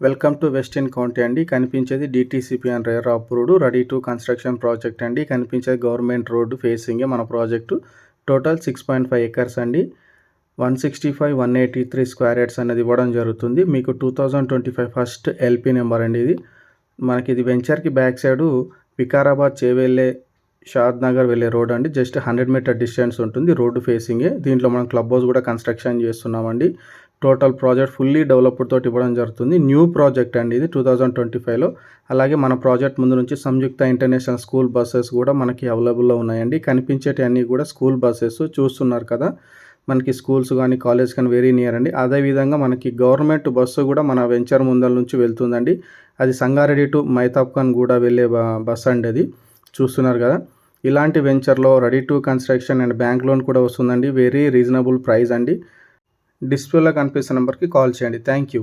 Welcome to western county అండి. కనిపించేది DTCP and rare approved ready to construction project అండి. కనిపించేది గవర్నమెంట్ రోడ్డు ఫేసింగే మన ప్రాజెక్టు. టోటల్ 6.5 ఎకర్స్ అండి. 165, 183 స్క్వేర్ యార్డ్స్ అనేది ఇవ్వడం జరుగుతుంది. మీకు 2025 ఫస్ట్ ఎల్పీ నెంబర్ అండి. ఇది వెంచర్కి బ్యాక్ సైడు వికారాబాద్ చేవెళ్ళే షాద్ నగర్ వెళ్ళే రోడ్ అండి. జస్ట్ 100 మీటర్ డిస్టెన్స్ ఉంటుంది. రోడ్డు ఫేసింగే. దీంట్లో మనం క్లబ్ హౌస్ కూడా కన్స్ట్రక్షన్ చేస్తున్నామండి. టోటల్ ప్రాజెక్ట్ ఫుల్లీ డెవలప్డ్ తోటి ఇవ్వడం జరుగుతుంది. న్యూ ప్రాజెక్ట్ అండి ఇది 2025లో. అలాగే మన ప్రాజెక్ట్ ముందు నుంచి సంయుక్త ఇంటర్నేషనల్ స్కూల్ బస్సెస్ కూడా మనకి అవైలబుల్లో ఉన్నాయండి. కనిపించేటి అన్నీ కూడా స్కూల్ బస్సెస్ చూస్తున్నారు కదా. మనకి స్కూల్స్ కానీ కాలేజ్ కానీ వెరీ నియర్ అండి. అదేవిధంగా మనకి గవర్నమెంట్ బస్సు కూడా మన వెంచర్ ముందల నుంచి వెళ్తుందండి. అది సంగారెడ్డి టు మైతాబ్ఖాన్ కూడా వెళ్ళే బస్ అండి. అది చూస్తున్నారు కదా. ఇలాంటి వెంచర్లో ready to construction and bank loan కూడా వస్తుందండి. వెరీ రీజనబుల్ ప్రైస్ అండి. డిస్ప్లేలో కనిపిస్తున్న నెంబర్కి కాల్ చేయండి. Thank you.